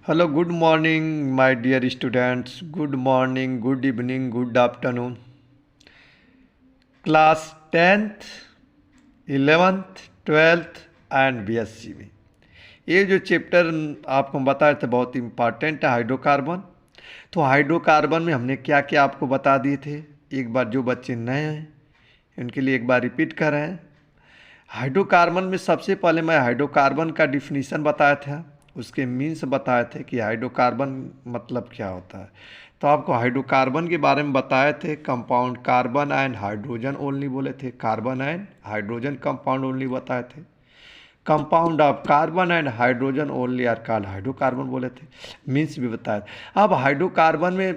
Hello, good morning, my dear students. Good morning, good evening, good afternoon. Class 10th, 11th, 12th and BSc में ये जो chapter आपको बताए थे बहुत इम्पॉर्टेंट है हाइड्रोकार्बन। तो हाइड्रोकार्बन में हमने क्या क्या आपको बता दिए थे। एक बार जो बच्चे नए हैं उनके लिए एक बार रिपीट कर रहे हैं। हाइड्रोकार्बन में सबसे पहले मैं हाइड्रोकार्बन का डिफिनीशन बताया था, उसके मीन्स बताए थे कि हाइड्रोकार्बन मतलब क्या होता है। तो आपको हाइड्रोकार्बन के बारे में बताए थे, compound carbon and hydrogen only बोले थे, carbon and hydrogen compound only बताए थे। Compound of carbon and hydrogen only are called hydrocarbon बोले थे, मीन्स भी बताया। अब हाइड्रोकार्बन में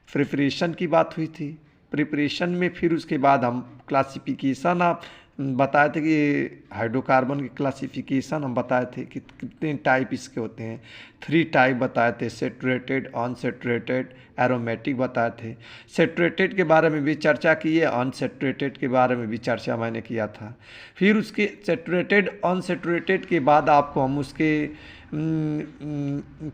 प्रिपरेशन की बात हुई थी। प्रिपरेशन में फिर उसके बाद हम क्लासिफिकेशन आप बताए थे कि हाइड्रोकार्बन की क्लासिफिकेशन हम बताए थे कि कितने टाइप इसके होते हैं। 3 टाइप बताए थे, सेचुरेटेड, अनसेचुरेटेड, एरोमेटिक बताए थे। सेचुरेटेड के बारे में भी चर्चा की है, अनसेचुरेटेड के बारे में भी चर्चा मैंने किया था। फिर उसके सेचुरेटेड अनसेचुरेटेड के बाद आपको हम उसके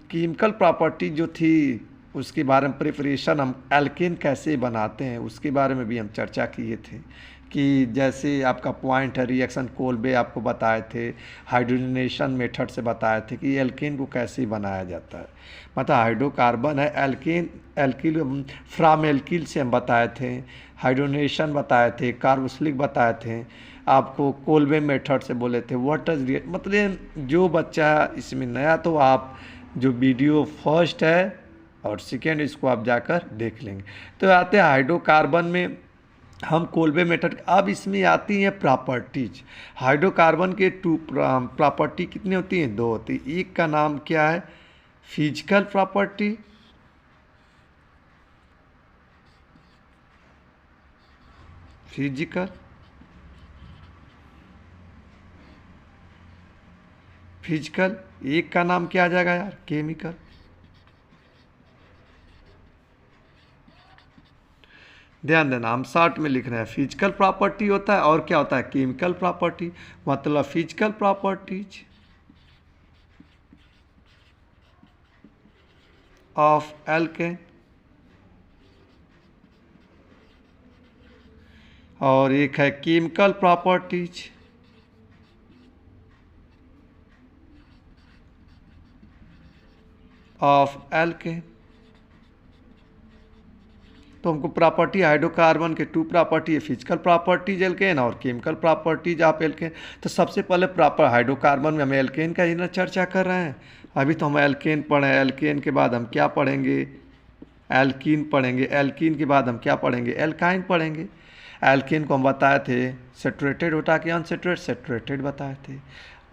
केमिकल प्रॉपर्टी जो थी उसके बारे में, प्रिपरेशन हम एल्केन कैसे बनाते हैं उसके बारे में भी हम चर्चा किए थे। कि जैसे आपका पॉइंट है रिएक्शन कोल्बे आपको बताए थे, हाइड्रोजनेशन मेथड से बताए थे कि एल्केन को कैसे बनाया जाता है। मतलब हाइड्रोकार्बन है एल्केन, एल्किल फ्रॉम एल्किल से हम बताए थे, हाइड्रोजनेशन बताए थे, कार्बोक्सिलिक बताए थे, आपको कोल्बे मेथड से बोले थे। व्हाट इज मतलब जो बच्चा इसमें नया, तो आप जो वीडियो फर्स्ट है और सेकेंड इसको आप जाकर देख लेंगे। तो आते हैं हाइड्रोकार्बन में हम कोल्बे मेथड। अब इसमें आती हैं प्रॉपर्टीज। हाइड्रोकार्बन के 2 प्रॉपर्टी कितनी होती हैं? 2 होती है। एक का नाम क्या है? Physical property, physical physical. एक का नाम क्या आ जाएगा यार? केमिकल। ध्यान देना, हम शॉर्ट में लिख रहे हैं। फिजिकल प्रॉपर्टी होता है और क्या होता है? Chemical property. मतलब फिजिकल प्रॉपर्टीज ऑफ एल्केन और एक है केमिकल प्रॉपर्टीज ऑफ एल्केन। तो हमको प्रॉपर्टी हाइड्रोकार्बन के 2 प्रॉपर्टी है, फिजिकल प्रॉपर्टीज एल्केन और केमिकल प्रॉपर्टीज ऑफ एल्केन। तो सबसे पहले प्रॉपर हाइड्रोकार्बन में हम एल्केन का ही ना चर्चा कर रहे हैं। अभी तो हम एल्केन पढ़े, एल्केन के बाद हम क्या पढ़ेंगे? एल्कीन पढ़ेंगे। एल्कीन के बाद हम क्या पढ़ेंगे? एल्काइन पढ़ेंगे। एल्केन को हम बताए थे सेचुरेटेड होता कि अनसेचुरेटेड, सेचुरेटेड बताए थे।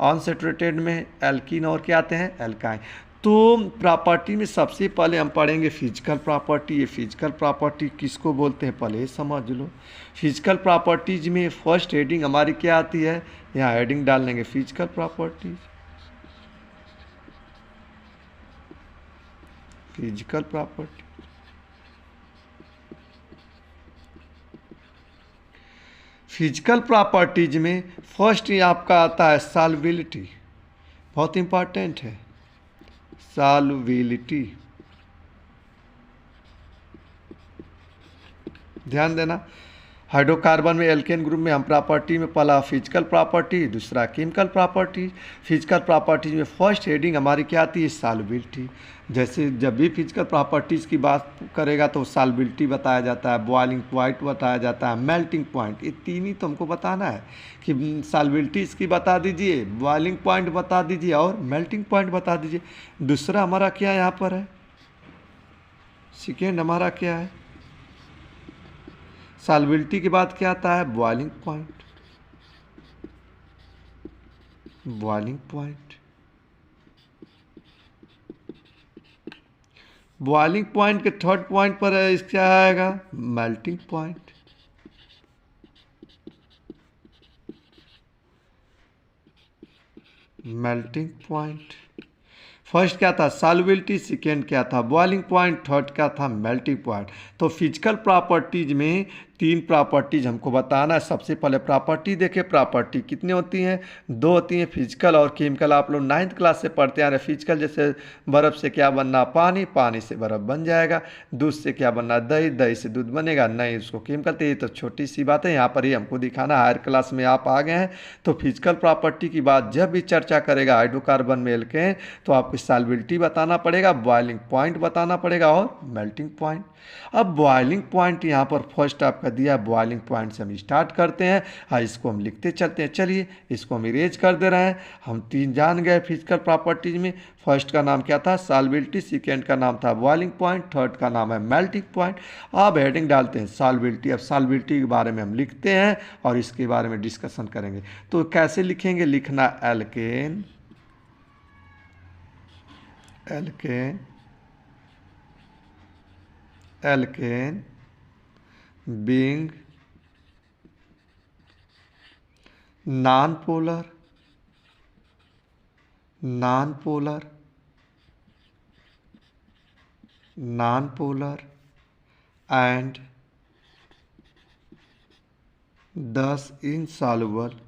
अनसेचुरेटेड में एल्कीन और क्या आते हैं? एल्काइन। तो प्रॉपर्टी में सबसे पहले हम पढ़ेंगे फिजिकल प्रॉपर्टी। ये फिजिकल प्रॉपर्टी किसको बोलते हैं पहले समझ लो। फिजिकल प्रॉपर्टीज में फर्स्ट हेडिंग हमारी क्या आती है? यहाँ हेडिंग डाल लेंगे physical properties, physical property. Physical properties में फर्स्ट ही आपका आता है सॉल्युबिलिटी, बहुत इंपॉर्टेंट है सॉल्युबिलिटी। ध्यान देना, हाइड्रोकार्बन में एल्केन ग्रुप में हम प्रॉपर्टी में पहला फिजिकल प्रॉपर्टी, दूसरा केमिकल प्रॉपर्टी। फिजिकल प्रॉपर्टीज में फर्स्ट हेडिंग हमारी क्या आती है? सॉल्युबिलिटी। जैसे जब भी फिजिकल प्रॉपर्टीज़ की बात करेगा तो सॉल्युबिलिटी बताया जाता है, बॉइलिंग पॉइंट बताया जाता है, मेल्टिंग पॉइंट। ये 3 ही तो हमको बताना है कि सॉल्युबिलिटी इसकी बता दीजिए, बॉइलिंग पॉइंट बता दीजिए और मेल्टिंग पॉइंट बता दीजिए। दूसरा हमारा क्या यहाँ पर है? सेकेंड हमारा क्या है? सॉल्युबिलिटी के बाद क्या आता है? Boiling point, boiling point. Boiling point के थर्ड पॉइंट पर है, क्या आएगा? Melting point. Melting point. First क्या था? सॉल्युबिलिटी, सेकेंड क्या था? बॉइलिंग पॉइंट, थर्ड क्या था? Melting point. तो फिजिकल प्रॉपर्टीज में तीन प्रॉपर्टीज हमको बताना है। सबसे पहले प्रॉपर्टी देखें, प्रॉपर्टी कितनी होती हैं, दो होती हैं, फिजिकल और केमिकल। आप लोग 9th क्लास से पढ़ते आ रहे हैं। फिजिकल जैसे बर्फ़ से क्या बनना, पानी, पानी से बर्फ़ बन जाएगा। दूध से क्या बनना, दही, दही से दूध बनेगा, नहीं उसको केमिकल। तो ये तो छोटी सी बात है, यहाँ पर ही हमको दिखाना। हायर क्लास में आप आ गए हैं तो फिजिकल प्रॉपर्टी की बात जब भी चर्चा करेगा हाइड्रोकार्बन में एल्केन, तो आपको सॉल्बिलिटी बताना पड़ेगा, बॉइलिंग पॉइंट बताना पड़ेगा और मेल्टिंग पॉइंट। अब बॉइलिंग पॉइंट यहाँ पर फर्स्ट आपका दिया है, बॉइलिंग पॉइंट से हम स्टार्ट करते हैं। हाँ, इसको हम लिखते चलते हैं। चलिए इसको हम इरेज कर दे रहे हैं। हम तीन जान गए फिजिकल प्रॉपर्टीज में। फर्स्ट का नाम क्या था, सॉल्बिलिटी, सेकेंड का नाम था बॉइलिंग पॉइंट, थर्ड का नाम है मेल्टिंग पॉइंट। अब हेडिंग डालते हैं सॉल्बिलिटी। अब सॉल्बिलिटी के बारे में हम लिखते हैं और इसके बारे में डिस्कशन करेंगे। तो कैसे लिखेंगे, लिखना alkane, alkane, alkane being non-polar, non-polar, non-polar and thus insoluble,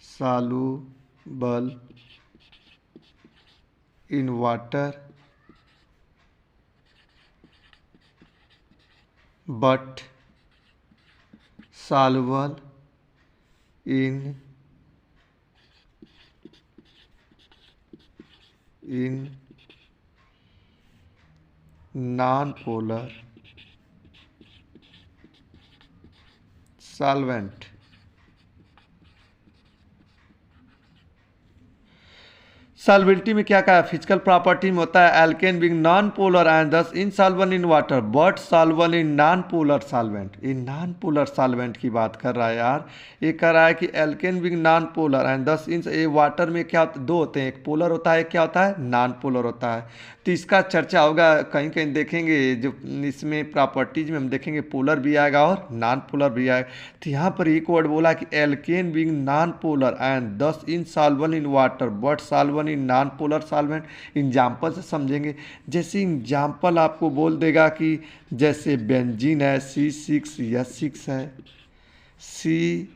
soluble in water but soluble in non-polar solvent। Solubility में क्या कहा, फिजिकल प्रॉपर्टी में होता है alkane being non polar and thus insoluble in water but soluble in non polar solvent. ये non polar solvent की बात कर रहा है यार। ये कह रहा है कि alkane being non polar and thus in, ये वाटर में क्या होता है, दो होते हैं, एक पोलर होता है, एक क्या होता है, नॉन पोलर होता है। तो इसका चर्चा होगा, कहीं कहीं देखेंगे जो इसमें प्रॉपर्टीज में हम देखेंगे पोलर भी आएगा और नॉन पोलर भी आएगा। तो यहाँ पर एक वर्ड बोला कि alkane being non polar and thus insoluble in water but soluble in non polar solvent. Example से समझेंगे। जैसे एग्जाम्पल आपको बोल देगा कि जैसे बेंजीन है, C6H6 है, सी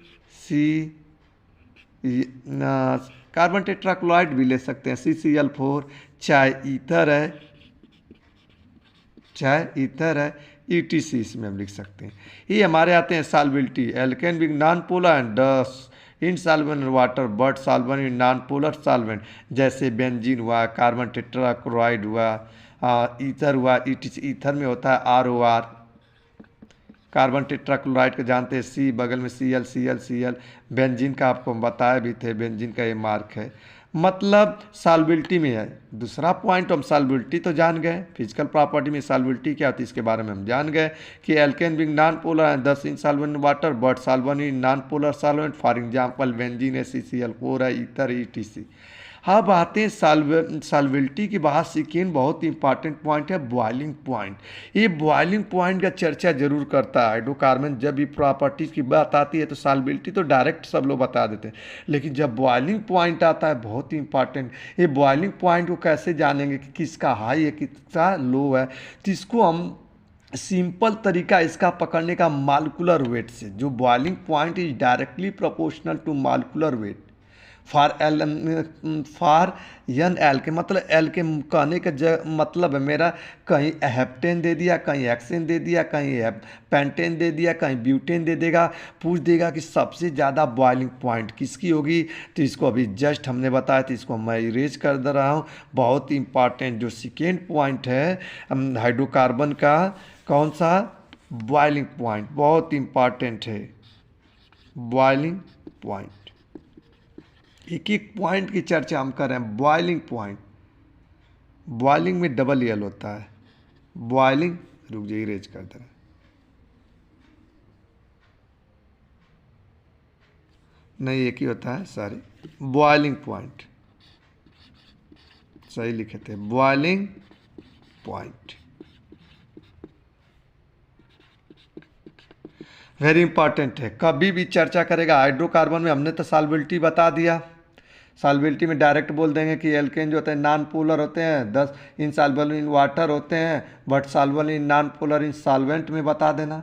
कार्बन टेट्राक्लोराइड भी ले सकते हैं, CCl4, चाहे ईथर है, चाहे ईथर है, ETC इसमें हम लिख सकते हैं। ये हमारे आते हैं solubility, alkane being non polar and thus insoluble in water but soluble in non polar solvent. जैसे बेंजीन हुआ, कार्बन टेट्राक्लोराइड हुआ, ईथर हुआ, ETC ईथर में होता है ROR। कार्बन टेट्राक्लोराइड को जानते हैं, C बगल में Cl। बेंजीन का आपको हम बताए भी थे, बेंजीन का ये मार्क है, मतलब सॉल्बिलिटी में है। दूसरा पॉइंट, हम सॉल्बिलिटी तो जान गए, फिजिकल प्रॉपर्टी में सॉल्बिलिटी क्या होती है इसके बारे में हम जान गए कि alkane being non polar and thus insoluble in water but soluble in non polar solvent. For example benzene है, CCl4 है, ईथर, ETC। अब आते हैं सॉल्बिलिटी की बात, सेकेंड बहुत इंपॉर्टेंट पॉइंट है बॉइलिंग पॉइंट। ये बॉइलिंग पॉइंट का चर्चा जरूर करता है हाइड्रोकार्बन। जब भी प्रॉपर्टीज की बात आती है तो सॉल्बिलिटी तो डायरेक्ट सब लोग बता देते हैं, लेकिन जब बॉइलिंग पॉइंट आता है बहुत ही इंपॉर्टेंट। ये बॉइलिंग पॉइंट को कैसे जानेंगे कि किसका हाई है किसका लो है, तो इसको हम सिंपल तरीका इसका पकड़ने का मालिकुलर वेट से। जो boiling point is directly proportional to molecular weight for N L K, मतलब एल के कहने का मतलब है मेरा, कहीं हेप्टेन दे दिया, कहीं हेक्सेन दे दिया, कहीं पेंटेन दे दिया, कहीं ब्यूटेन दे देगा, पूछ देगा कि सबसे ज़्यादा बॉइलिंग पॉइंट किसकी होगी। तो इसको अभी जस्ट हमने बताया था, इसको मैं इरेज कर दे रहा हूँ। बहुत इंपॉर्टेंट जो सेकेंड पॉइंट है हाइड्रोकार्बन का, कौन सा, बॉइलिंग पॉइंट, बहुत इंपॉर्टेंट है बॉइलिंग पॉइंट। एक एक पॉइंट की चर्चा हम कर रहे हैं। बॉइलिंग पॉइंट, बॉइलिंग में डबल यल होता है, बॉइलिंग, रुक जाइए इरेज कर दे रहे हैं, नहीं एक ही होता है, सॉरी, बॉइलिंग पॉइंट, सही लिखे थे, बॉइलिंग पॉइंट वेरी इंपॉर्टेंट है। कभी भी चर्चा करेगा हाइड्रोकार्बन में, हमने तो सॉल्बिलिटी बता दिया, सॉल्युबिलिटी में डायरेक्ट बोल देंगे कि एल्केन जो होते हैं नॉन पोलर होते हैं, 10 इनसॉल्युबल इन वाटर होते हैं but soluble in non polar in solvent में बता देना,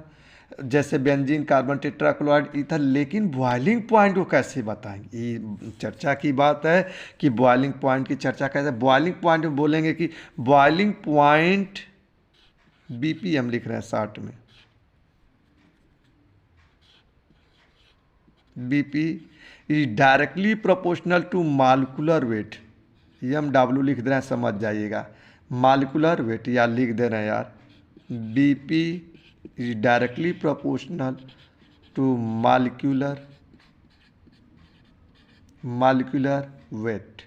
जैसे बेंजीन, कार्बन टेट्राक्लोराइड, ईथर। लेकिन बॉइलिंग पॉइंट को कैसे बताएंगे, ये चर्चा की बात है कि बॉइलिंग पॉइंट की चर्चा कैसे। बॉइलिंग पॉइंट में बोलेंगे कि बॉइलिंग पॉइंट बीपी हम लिख रहे हैं शॉर्ट में, BP is directly proportional to molecular weight. ये हम डब्ल्यू लिख दे रहे हैं, समझ जाइएगा, मालिकुलर वेट या लिख दे रहे हैं यार, BP is directly proportional to molecular weight.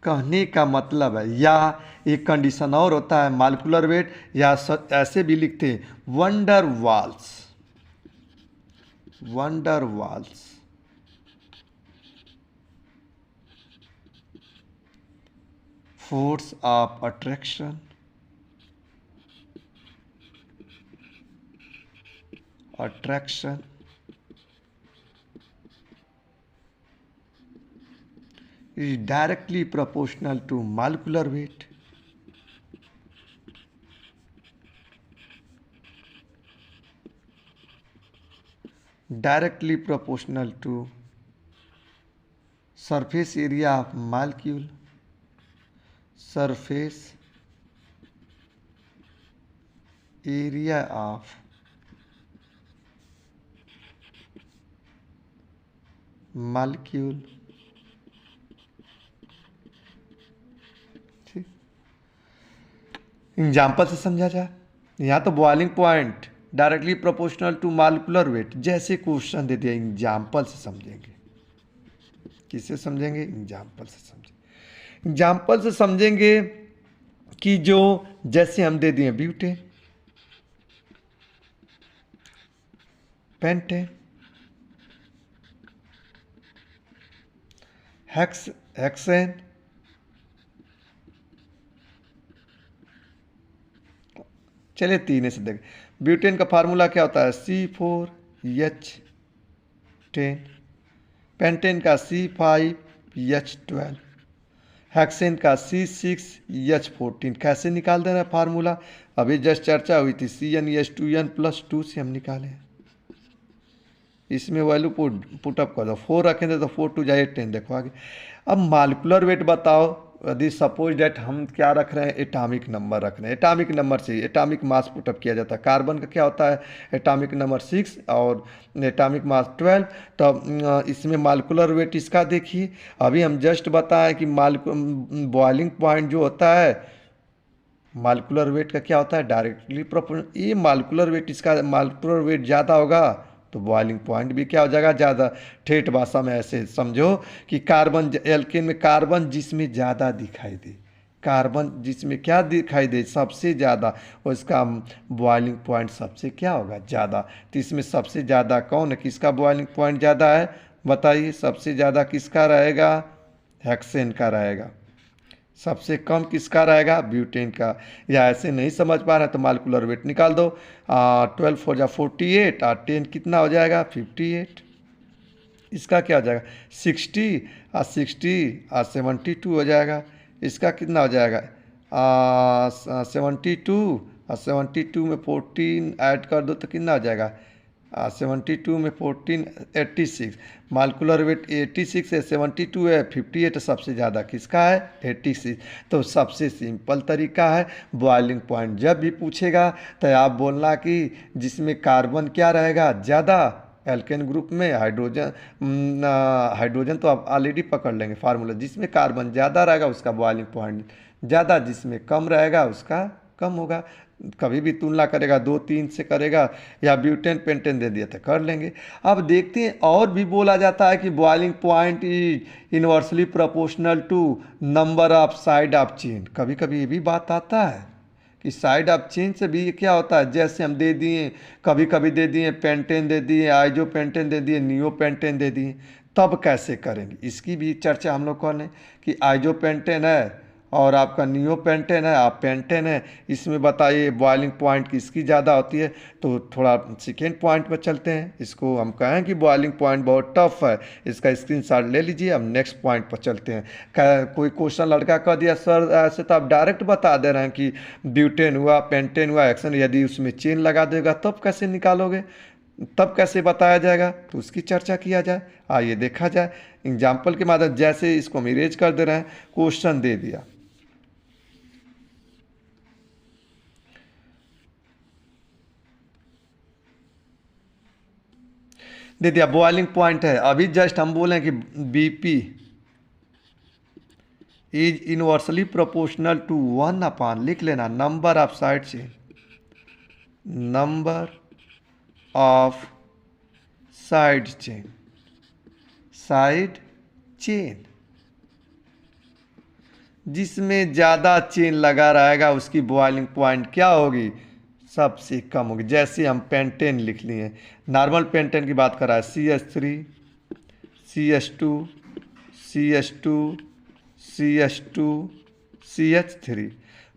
कहने का मतलब है, या एक कंडीशन और होता है मालिकुलर वेट, या ऐसे भी लिखते हैं van der Waals force of attraction is directly proportional to molecular weight. Directly proportional to surface area of molecule, surface area of molecule। Example से समझा जाए, यहाँ तो boiling point directly proportional to molecular weight, जैसे क्वेश्चन दे दिया example से समझेंगे। किससे समझेंगे? एग्जाम्पल से समझेंगे। एग्जाम्पल से समझेंगे कि जो जैसे हम दे दिए ब्यूटेन, पेंटेन, हेक्सेन, चलिए तीन से देखें। ब्यूटेन का फार्मूला क्या होता है? C4H10, पेंटेन का C5H12, हेक्सेन का C6H14। कैसे निकाल देना है फार्मूला? अभी जस्ट चर्चा हुई थी, CnH2n+2 से हम निकाले। इसमें वैल्यू पुटअप कर दो, 4 रखेंगे तो 4 2 जाए 10। देखो आगे। अब मालिकुलर वेट बताओ, यदि सपोज डेट हम क्या रख रहे हैं, एटॉमिक नंबर रख रहे हैं। एटॉमिक नंबर से एटॉमिक मास पुटअप किया जाता है। कार्बन का क्या होता है? एटॉमिक नंबर 6 और एटॉमिक मास 12। तो इसमें मालिकुलर वेट इसका देखिए, अभी हम जस्ट बताएं कि बॉइलिंग पॉइंट जो होता है मालिकुलर वेट का क्या होता है? Directly proportional. ये मालिकुलर वेट, इसका मालिकुलर वेट ज़्यादा होगा तो बॉइलिंग पॉइंट भी क्या हो जाएगा? ज़्यादा। ठेठ भाषा में ऐसे समझो कि कार्बन, एल्केन में कार्बन जिसमें ज़्यादा दिखाई दे, कार्बन जिसमें क्या दिखाई दे? सबसे ज़्यादा, और इसका बॉइलिंग पॉइंट सबसे क्या होगा? ज़्यादा। तो इसमें सबसे ज़्यादा कौन है? किसका बॉइलिंग पॉइंट ज़्यादा है? बताइए। सबसे ज़्यादा किसका रहेगा? हेक्सेन का रहेगा। सबसे कम किसका रहेगा? ब्यूटेन का। या ऐसे नहीं समझ पा रहे तो मालिकुलर वेट निकाल दो। 12 4 जा 48 और 10 कितना हो जाएगा? 58। इसका क्या हो जाएगा? 60 और 72 हो जाएगा। इसका कितना हो जाएगा? 72 और 72 में 14 ऐड कर दो तो कितना हो जाएगा? 72 में 14 86। मालिकुलर वेट 86 है, 72 है, 58 सबसे ज़्यादा किसका है? 86। तो सबसे सिंपल तरीका है, बॉइलिंग पॉइंट जब भी पूछेगा तो आप बोलना कि जिसमें कार्बन क्या रहेगा? ज़्यादा। एल्केन ग्रुप में हाइड्रोजन तो आप ऑलरेडी पकड़ लेंगे फार्मूला, जिसमें कार्बन ज़्यादा रहेगा उसका बॉइलिंग पॉइंट ज़्यादा, जिसमें कम रहेगा उसका कम होगा। कभी भी तुलना करेगा 2 3 से करेगा, या ब्यूटेन पेंटेन दे दिया तो कर लेंगे। अब देखते हैं, और भी बोला जाता है कि boiling point is inversely proportional to number of side of chain. कभी कभी ये भी बात आता है कि साइड ऑफ चेन से भी क्या होता है, जैसे हम दे दिए, कभी कभी दे दिए पेंटेन दे दिए, आइजो पेंटेन दे दिए, नियो पेंटेन दे दिए, तब कैसे करेंगे इसकी भी चर्चा हम लोग कर लें कि आइजो पेंटेन है और आपका नियोपेंटेन है, आप पेंटेन है। इसमें बताइए बॉइलिंग पॉइंट किसकी ज़्यादा होती है। तो थोड़ा सेकेंड पॉइंट पर चलते हैं। इसको हम कहें कि बॉइलिंग पॉइंट बहुत टफ है, इसका स्क्रीनशॉट ले लीजिए। हम नेक्स्ट पॉइंट पर चलते हैं। कोई क्वेश्चन लड़का कह दिया सर ऐसे तो आप डायरेक्ट बता दे रहे हैं कि ब्यूटेन हुआ, पेंटेन हुआ, एक्शन, यदि उसमें चेन लगा देगा तब कैसे निकालोगे, तब कैसे बताया जाएगा, तो उसकी चर्चा किया जाए। आइए देखा जाए एग्जाम्पल के माध्यम। जैसे इसको हम इरेज कर दे रहे हैं, क्वेश्चन दे दिया, दे दिया बॉइलिंग पॉइंट है। अभी जस्ट हम बोलें कि BP is inversely proportional to 1 लिख लेना number of side chain, number of side chain, side chain. जिसमें ज़्यादा चेन लगा रहेगा उसकी बॉइलिंग पॉइंट क्या होगी, सबसे कम होगी। जैसे हम पेंटेन लिख लिए, नॉर्मल पेंटेन की बात कर रहा है, CH3 CH2 CH2 CH2 CH3।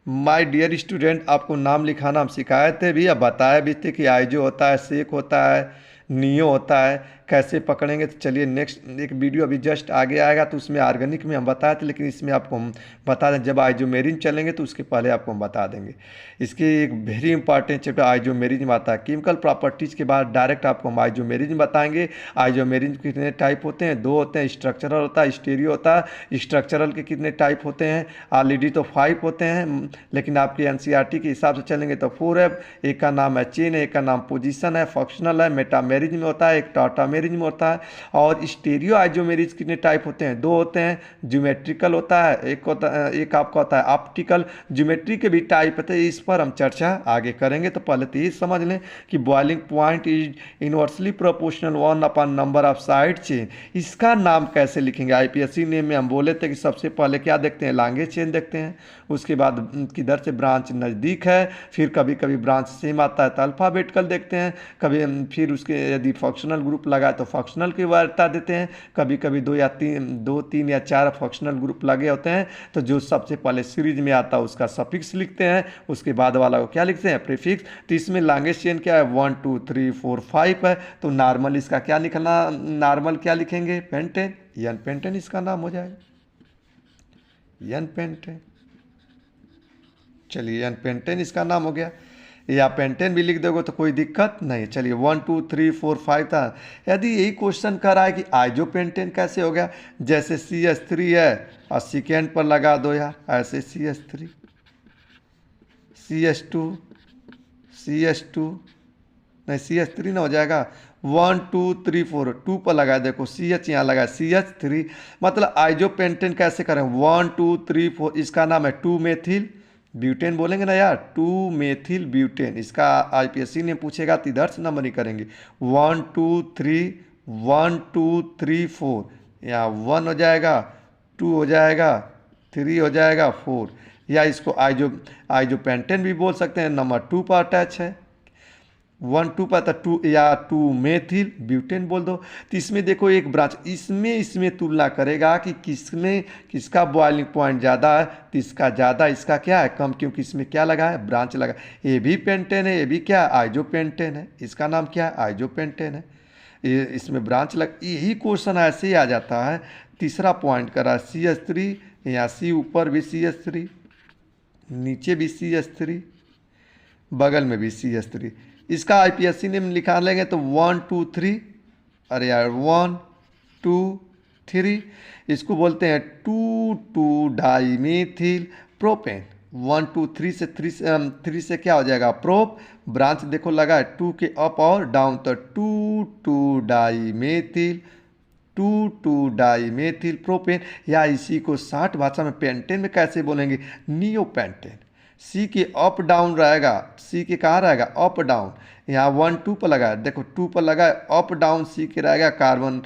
My dear student, आपको नाम लिखाना हम सिखाए थे भी, अब बताए भी थे कि आइजो होता है, सेक होता है, नियो होता है, कैसे पकड़ेंगे। तो चलिए नेक्स्ट एक वीडियो अभी जस्ट आगे आएगा, तो उसमें ऑर्गेनिक में हम बताए थे, लेकिन इसमें आपको हम बता दें जब आइजोमेरिन चलेंगे तो उसके पहले आपको हम बता देंगे। इसके एक वेरी इंपॉर्टेंट चैप्टर आइजोमेरिन में आता है। केमिकल प्रॉपर्टीज़ के बाद डायरेक्ट आपको हम आइजोमेरिन बताएंगे। आइजोमेरिन कितने टाइप होते हैं, 2 होते हैं। स्ट्रक्चरल होता है, स्टीरियो होता है। स्ट्रक्चरल के कितने टाइप होते हैं, ऑलरेडी तो 5 होते हैं, लेकिन आपके एनसीईआरटी के हिसाब से चलेंगे तो 4 है। एक का नाम है चेन, एक का नाम पोजीशन है, फंक्शनल है, मेटामेरिज्म में होता है, एक टाटामेरिज्म में होता है। और स्टीरियो आइजोमेरिज कितने टाइप होते हैं, 2 होते हैं। ज्योमेट्रिकल होता है, एक आपका होता है ऑप्टिकल। ज्योमेट्री के भी टाइप होते हैं, इस पर हम चर्चा आगे करेंगे। तो पहले तो ये समझ लें कि boiling point is inversely proportional 1 number of side chain. इसका नाम कैसे लिखेंगे, आईपीएससी नेम में हम बोले थे कि सबसे पहले क्या देखते हैं, लॉन्गेस्ट चेन देखते हैं। उसके बाद किधर से ब्रांच नज़दीक है, फिर कभी कभी ब्रांच सेम आता है तो अल्फ़ाबेटिकल देखते हैं। कभी फिर उसके यदि फंक्शनल ग्रुप लगा तो फंक्शनल की वार्ता देते हैं। कभी कभी 2 3 या 4 फंक्शनल ग्रुप लगे होते हैं, तो जो सबसे पहले सीरीज में आता है उसका सफिक्स लिखते हैं, उसके बाद वाला को क्या लिखते हैं, प्रीफिक्स। तो इसमें लॉन्गेस्ट चेन क्या है, 1 2 3 4 5 है। तो नॉर्मल इसका क्या लिखना, नॉर्मल क्या लिखेंगे, पेंटेन, एन पेंटेन इसका नाम हो जाएगा, एन पेंटेन। चलिए एन पेंटेन इसका नाम हो गया, या पेंटेन भी लिख दोगे तो कोई दिक्कत नहीं। चलिए 1 2 3 4 5 था। यदि यही क्वेश्चन कर रहा है कि आइजो पेंटेन कैसे हो गया, जैसे CH3 है और सेकेंड पर लगा दो यार, ऐसे CH3 CH2 CH2 नहीं, CH3 ना हो जाएगा, 1 2 3 4 2 पर लगाए, देखो CH यहाँ लगा, CH3। मतलब आइजो पेंटेन कैसे करें, 1 2 3 4, इसका नाम है 2 मेथिल ब्यूटेन बोलेंगे ना यार, 2 मेथिल ब्यूटेन। इसका आईपीएससी ने पूछेगा तो इधर से नंबर नहीं करेंगे, 1 2 3 1 2 3 4, या 1 हो जाएगा, 2 हो जाएगा, 3 हो जाएगा, 4। या इसको आइजो पेंटेन भी बोल सकते हैं, नंबर 2 पर अटैच है, 1 2 पर, 2 या 2 मेथिल ब्यूटेन बोल दो। तो इसमें देखो एक ब्रांच, इसमें तुलना करेगा कि किसका बॉइलिंग पॉइंट ज़्यादा है, तो इसका ज़्यादा, इसका क्या है कम, क्योंकि इसमें क्या लगा है, ब्रांच लगा। ये भी पेंटेन है, ये भी क्या है, आइजो पेंटेन है, इसका नाम क्या है, आइजो पेंटेन है। ये इसमें ब्रांच लग, यही क्वेश्चन ऐसे ही आ जाता है। तीसरा पॉइंट करा CH3, यहाँ C ऊपर भी CH3, नीचे भी CH3, बगल में भी CH3। इसका आईपीएससी ने लिखा लेंगे तो 1 2 3, अरे यार 1 2 3, इसको बोलते हैं 2 2 डाइमेथिल प्रोपेन। 1 2 3 से 3 से क्या हो जाएगा, प्रोप, ब्रांच देखो लगा है 2 के अप और डाउन, तो 2 2 डाइमेथिल 2 2 डाइमेथिल प्रोपेन। या इसी को 60 भाषा में पेंटेन में कैसे बोलेंगे, नियो पेंटेन। C के अप डाउन रहेगा, C के कहाँ रहेगा, अप डाउन। यहाँ 1 2 पर लगा है, देखो 2 पर लगा है, अप डाउन C के रहेगा कार्बन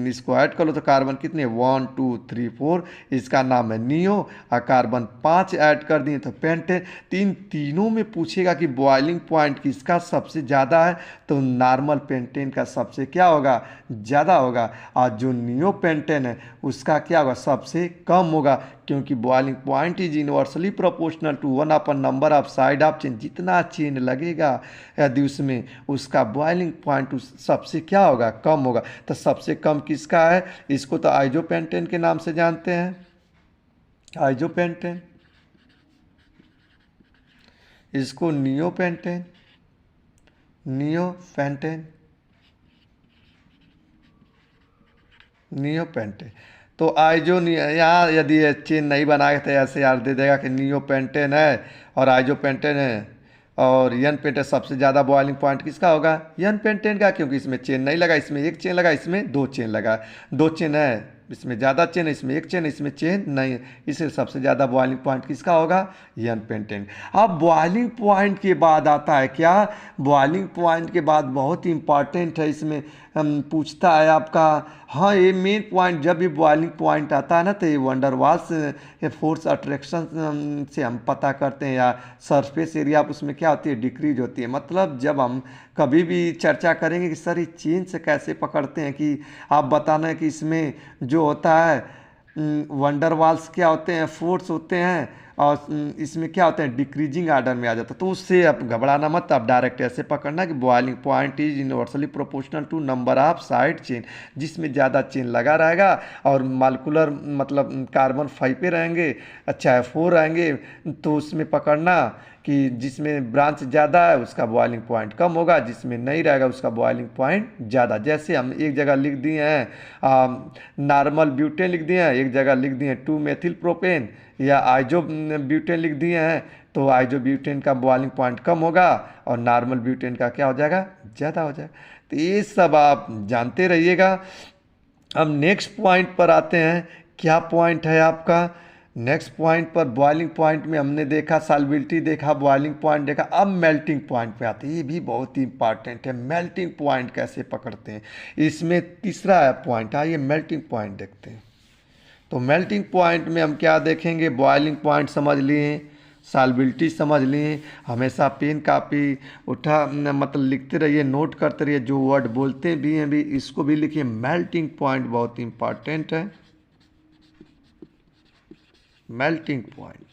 इसको ऐड कर लो तो कार्बन कितने 1 2 3 4, इसका नाम है नियो। और कार्बन 5 ऐड कर दिए तो पेंटेन। तीनों में पूछेगा कि बॉइलिंग पॉइंट किसका सबसे ज़्यादा है, तो नॉर्मल पेंटेन का सबसे क्या होगा, ज़्यादा होगा। और जो नियो पेंटेन है उसका क्या होगा, सबसे कम होगा, क्योंकि boiling point is inversely proportional to 1 upon number of side of chain. जितना चेन लगेगा यदि उसमें, उसका बॉइलिंग पॉइंट सबसे क्या होगा, कम होगा। तो सबसे कम किसका है, इसको तो आइजोपेंटेन के नाम से जानते हैं, आइजोपेंटेन। इसको नियोपेंटेन, नियोपेंटेन, नियोपेंटेन। तो आइजो यहाँ यदि चेन नहीं बनाए तो ऐसे यार दे देगा कि नियोपेंटेन है और आइजोपेंटेन है, और यन पेंटेन सबसे ज़्यादा बॉइलिंग पॉइंट किसका होगा, यन पेंटेन का, क्योंकि इसमें चेन नहीं लगा, इसमें एक चेन लगा, इसमें दो चेन लगा, दो चेन है, इसमें ज़्यादा चेन है, इसमें एक चेन, इसमें चेन नहीं है, इसलिए सबसे ज़्यादा बॉइलिंग पॉइंट किसका होगा, यन पेंटेन। अब बॉइलिंग पॉइंट के बाद आता है क्या, बॉइलिंग पॉइंट के बाद बहुत इंपॉर्टेंट है, इसमें पूछता है आपका, हाँ ये मेन पॉइंट, जब भी बॉइलिंग पॉइंट आता है ना तो ये वंडरवाल्स फोर्स अट्रैक्शन से हम पता करते हैं, या सरफेस एरिया उसमें क्या होती है, डिक्रीज होती है। मतलब जब हम कभी भी चर्चा करेंगे कि सर ये चेन से कैसे पकड़ते हैं, कि आप बताना है कि इसमें जो होता है वंडरवाल्स क्या होते हैं, फोर्स होते हैं, और इसमें क्या होते हैं, डिक्रीजिंग आर्डर में आ जाता है। तो उससे आप घबराना मत, आप डायरेक्ट ऐसे पकड़ना कि boiling point is inversely proportional to number of side chain. जिसमें ज़्यादा चेन लगा रहेगा और मालिकुलर मतलब कार्बन 5 पे रहेंगे, अच्छा 4 रहेंगे, तो उसमें पकड़ना कि जिसमें ब्रांच ज़्यादा है उसका बॉइलिंग पॉइंट कम होगा, जिसमें नहीं रहेगा उसका बॉइलिंग पॉइंट ज़्यादा। जैसे हम एक जगह लिख दिए हैं नॉर्मल ब्यूटेन लिख दिए हैं, एक जगह लिख दिए हैं 2 मेथिल प्रोपेन, या आइजो ब्यूटेन लिख दिए हैं, तो आइजो ब्यूटेन का बॉइलिंग पॉइंट कम होगा और नॉर्मल ब्यूटेन का क्या हो जाएगा, ज़्यादा हो जाएगा। तो ये सब आप जानते रहिएगा। अब नेक्स्ट पॉइंट पर आते हैं, क्या पॉइंट है आपका, नेक्स्ट पॉइंट पर बॉइलिंग पॉइंट में हमने देखा सॉल्बिलिटी देखा, बॉइलिंग पॉइंट देखा, अब मेल्टिंग पॉइंट पे आते हैं। ये भी बहुत ही इंपॉर्टेंट है, मेल्टिंग पॉइंट कैसे पकड़ते हैं, इसमें तीसरा पॉइंट। आइए मेल्टिंग पॉइंट देखते हैं। तो मेल्टिंग पॉइंट में हम क्या देखेंगे, बॉइलिंग पॉइंट समझ लिए, सॉल्बिलिटी समझ लिए। हमेशा पेन कापी उठा मतलब लिखते रहिए, नोट करते रहिए, जो वर्ड बोलते भी हैं भी इसको भी लिखिए। मेल्टिंग पॉइंट बहुत इंपॉर्टेंट है, melting point.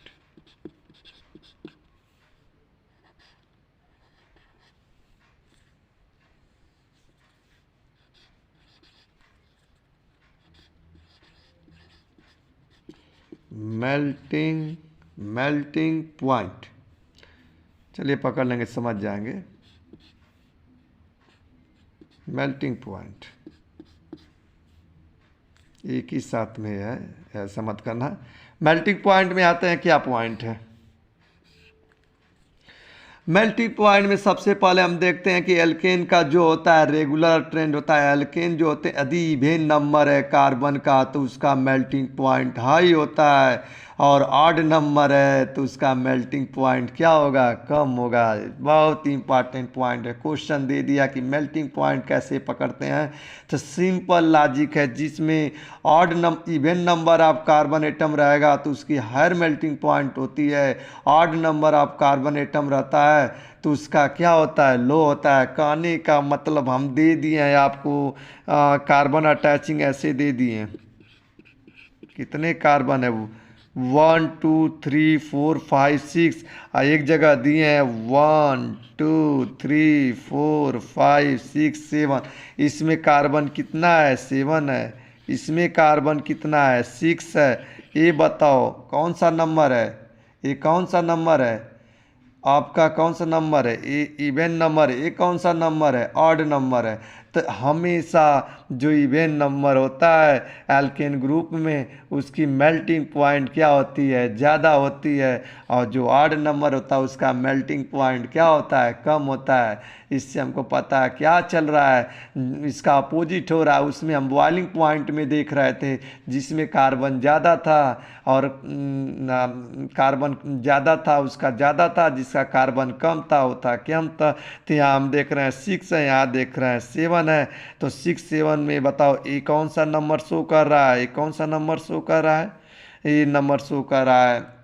Melting melting point, चलिए पकड़ लेंगे, समझ जाएंगे। मेल्टिंग पॉइंट एक ही साथ में है, ऐसा मत करना। मेल्टिंग पॉइंट में आते हैं, क्या पॉइंट है मेल्टिंग पॉइंट में, सबसे पहले हम देखते हैं कि एल्केन का जो होता है रेगुलर ट्रेंड होता है। एल्केन जो होते हैं यदि इवेन नंबर है कार्बन का तो उसका मेल्टिंग पॉइंट हाई होता है, और ऑड नंबर है तो उसका मेल्टिंग पॉइंट क्या होगा, कम होगा। बहुत इंपॉर्टेंट पॉइंट है, क्वेश्चन दे दिया कि मेल्टिंग पॉइंट कैसे पकड़ते हैं, तो सिंपल लॉजिक है, जिसमें even number of carbon atom रहेगा तो उसकी हायर मेल्टिंग पॉइंट होती है, odd number of carbon atom रहता है तो उसका क्या होता है, लो होता है। कहने का मतलब हम दे दिए हैं आपको कार्बन अटैचिंग ऐसे दे दिए हैं, कितने कार्बन है वो 1 2 3 4 5 6, एक जगह दिए हैं 1 2 3 4 5 6 7, इसमें कार्बन कितना है 7 है, इसमें कार्बन कितना है 6 है। ये बताओ कौन सा नंबर है, ये कौन सा नंबर है आपका, कौन सा नंबर है, ये इवेन नंबर है, ये कौन सा नंबर है, ऑड नंबर है। तो हमेशा जो इवेन नंबर होता है एल्केन ग्रुप में उसकी मेल्टिंग पॉइंट क्या होती है, ज़्यादा होती है, और जो ऑड नंबर होता है उसका मेल्टिंग पॉइंट क्या होता है, कम होता है। इससे हमको पता है क्या चल रहा है, इसका अपोजिट हो रहा है। उसमें हम बॉइलिंग पॉइंट में देख रहे थे जिसमें कार्बन ज़्यादा था और कार्बन ज़्यादा था उसका ज़्यादा था, जिसका कार्बन कम था वो था कम था। तो यहाँ हम देख रहे हैं 6 है, यहाँ देख रहे हैं 7 7 है, तो 6 7 में बताओ ये कौन सा नंबर शो कर रहा है, ये कौन सा नंबर शो कर रहा है, ये नंबर शो कर रहा है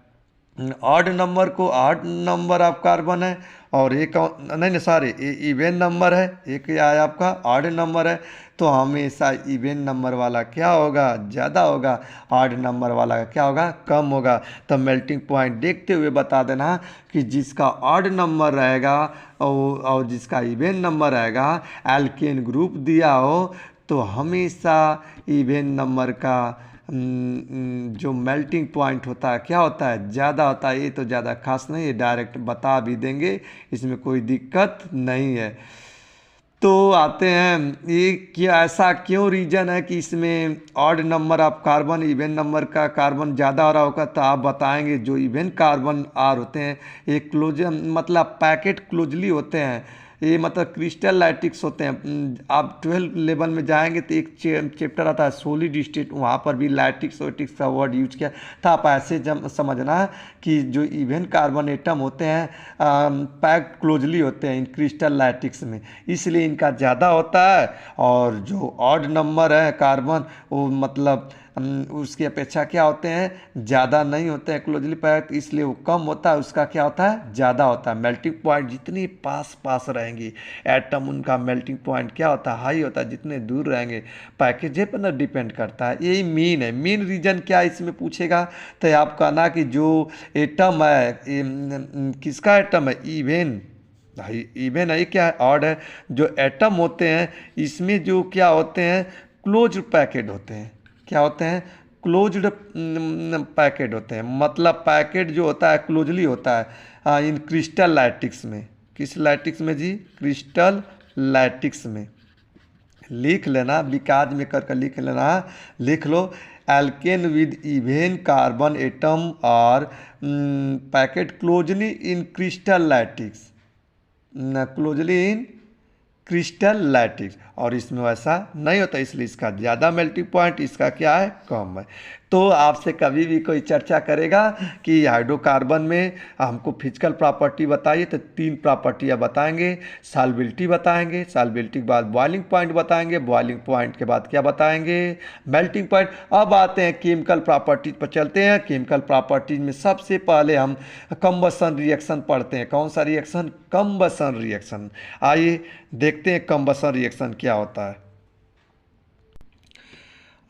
ऑड नंबर को, ऑड नंबर ऑफ कार्बन है। और एक नहीं नहीं सॉरी, ये इवन नंबर है, एक क्या है आपका ऑड नंबर है। तो हमेशा इवन नंबर वाला क्या होगा, ज़्यादा होगा, ऑड नंबर वाला क्या होगा, कम होगा। तो मेल्टिंग पॉइंट देखते हुए बता देना कि जिसका ऑड नंबर रहेगा और जिसका इवन नंबर रहेगा, एल्केन ग्रुप दिया हो तो हमेशा इवन नंबर का जो मेल्टिंग पॉइंट होता है क्या होता है, ज़्यादा होता है। ये तो ज़्यादा खास नहीं है, डायरेक्ट बता भी देंगे, इसमें कोई दिक्कत नहीं है। तो आते हैं ये क्या, ऐसा क्यों रीज़न है कि इसमें odd number of carbon even number का कार्बन ज़्यादा हो रहा होगा। तो आप बताएंगे जो इवन कार्बन आर होते हैं ये क्लोज मतलब पैकेट क्लोजली होते हैं, ये मतलब क्रिस्टल लैटिक्स होते हैं। आप 12 लेवल में जाएंगे तो एक चैप्टर आता है सॉलिड स्टेट, वहाँ पर भी लैटिक्स वैटिक्स का वर्ड यूज किया था। आप ऐसे समझना कि जो इवन कार्बन एटम होते हैं पैक्ड क्लोजली होते हैं इन क्रिस्टल लैटिक्स में, इसलिए इनका ज़्यादा होता है। और जो ऑड नंबर है कार्बन वो मतलब उसकी अपेक्षा क्या होते हैं, ज़्यादा नहीं होते हैं क्लोजली पैक्ड, इसलिए वो कम होता है, उसका क्या होता है, ज़्यादा होता है। मेल्टिंग पॉइंट जितनी पास पास रहेंगी एटम, उनका मेल्टिंग पॉइंट क्या होता है, हाई होता है। जितने दूर रहेंगे पैकेज पर ना डिपेंड करता है। यही मीन है। मीन रीजन क्या इसमें पूछेगा तो आप कहना कि जो एटम है किसका एटम है, इवन इवन है, क्या है, ऑड है। जो एटम होते हैं इसमें जो क्या होते हैं, क्लोज पैकेट होते हैं। क्या होते हैं, क्लोज्ड पैकेट होते हैं। मतलब पैकेट जो होता है क्लोजली होता है इन क्रिस्टल लैटिक्स में। किस लैटिक्स में जी, क्रिस्टल लैटिक्स में। लिख लेना, बिकाज में करके लिख लेना, लिख लो alkane with even carbon atom और packed closely in crystal lattice, closely in crystal lattice. और इसमें वैसा नहीं होता, इसलिए इसका ज़्यादा मेल्टिंग पॉइंट, इसका क्या है, कम है। तो आपसे कभी भी कोई चर्चा करेगा कि हाइड्रोकार्बन में हमको फिजिकल प्रॉपर्टी बताइए तो 3 प्रॉपर्टियाँ बताएंगे। सॉल्युबिलिटी बताएंगे, सॉल्युबिलिटी के बाद बॉइलिंग पॉइंट बताएंगे, बॉइलिंग पॉइंट के बाद क्या बताएंगे, मेल्टिंग पॉइंट। अब आते हैं केमिकल प्रॉपर्टीज पर चलते हैं। केमिकल प्रॉपर्टीज में सबसे पहले हम कंबसन रिएक्शन पढ़ते हैं। कौन सा रिएक्शन, कंबसन रिएक्शन। आइए देखते हैं कंबसन रिएक्शन क्या होता है।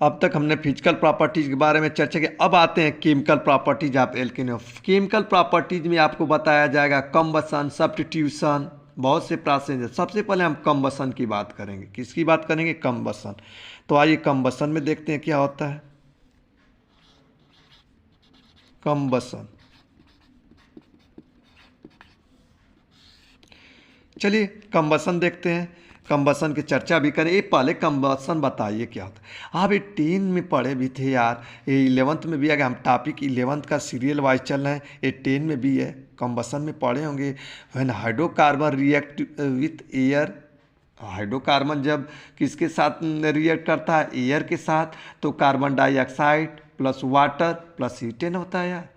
अब तक हमने फिजिकल प्रॉपर्टीज़ के बारे में चर्चा की, अब आते हैं chemical properties of alkene. Chemical properties में आपको बताया जाएगा कंबसन, सब्स्टिट्यूशन, बहुत से प्रोसेस है। सबसे पहले हम कंबसन की बात करेंगे। किसकी बात करेंगे, कंबसन। तो आइए कंबसन में देखते हैं क्या होता है। कंबसन, चलिए कंबसन देखते हैं, कंबसन की चर्चा भी करें। ये पहले कंबसन बताइए क्या होता है। आप ये 10 में पढ़े भी थे यार, ये 11th में भी आ गया। हम टॉपिक 11th का सीरियल वाइज चल रहे हैं, ये 10 में भी है, कंबसन में पढ़े होंगे। When hydrocarbon react with air, hydrocarbon जब किसके साथ रिएक्ट करता है, एयर के साथ, तो carbon dioxide plus water plus heat होता है यार।